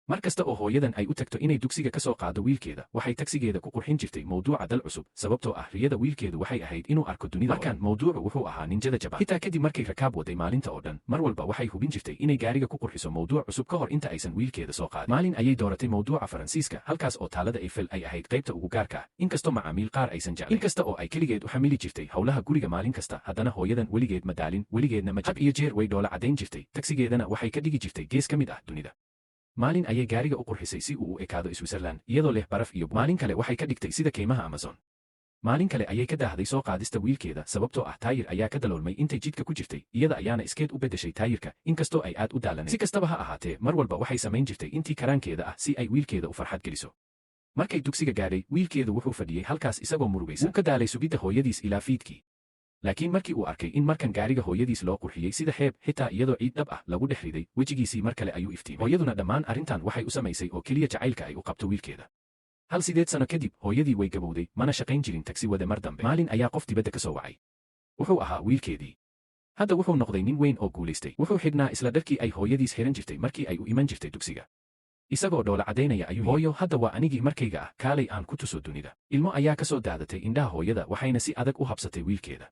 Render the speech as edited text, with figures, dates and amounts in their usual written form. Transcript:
mar kasta oo hooyadan ay u tagto inay dugsiga ka soo qaado wiilkeeda waxay tagsigeeda ku qurxin jirtay mawduuca dal cusub sababtoo ah riyada wiilkeedu waxay ahayd inuu arko dunida markan mawduucu wuxuu ahaa ninjada jabaan xitaa kadib markay rakaab waday maalinta oo dhan mar walba waxay hubin jirtay inay gaariga ku qurxiso mawduuc cusub ka hor inta aysan wiilkeeda soo qaadin maalin ayay dooratay mawduuca faransiiska halkaas oo taalada Eiffel ay ahayd qaybta ugu gaarka ah inkastoo macaamiil qaar aysan jeclayn inkasta oo ay keligeed u xamili jirtay howlaha guriga maalin kasta haddana hooyadan weligeed ma daalin weligeedna ma jab iyo jeer way dhoola caddayn jirtay tagsigeedana waxay ka dhigi jirtay gees ka mid ah dunida maalin ayay gaariga u qurxisay si uu u ekaado Switzerland iyadoo leh baraf iyo maalin kale waxay ka dhigtay sida keymaha Amazon maalin kale ayay ka daahday soo qaadista wiilkeeda sababtoo ah taayir ayaa ka daloolmay intay jidka ku jirtay iyada ayaana iskeed u beddeshay taayirka inkastoo ay aad u daalanay si kastaba ha ahaatee mar walba waxay samayn jirtay intii karaankeeda ah si ay wiilkeeda u farxad geliso markay dugsiga gaadhay wiilkeedu wuxuu fadhiyey halkaas isagoo murugaysan wuu ka daalay sugidda hooyadiis ilaa fiidkii laakiin markii uu arkay in markan gaariga hooyadiis loo qurxiyey sida xeeb xitaa iyadoo ciid dhab ah lagu dhex riday wejigiisii mar kale ayuu iftiimay hooyaduna dhammaan arrintan waxay u samaysay oo keliya jacaylka ay u qabto wiilkeeda 8 sano kadib hooyadii way gabowday mana shaqayn jirin tagsi wade mar dambe maalin ayaa qof dibadda ka soo wacay wuxuu ahaa wiilkeedii hadda wuxuu noqday nin weyn oo guulaystay wuxuu xidhnaa isla dharkii ay hooyadiis xiran jirtay markii ay u iman jirtay dugsiga isagoo dhoola caddaynaya ayuu hooyo hadda waa anigii markayga ah kaalay aan ku tuso dunida ilmo ayaa ka soo daadatay indhaha hooyada waxayna si adag u habsatay wiilkeeda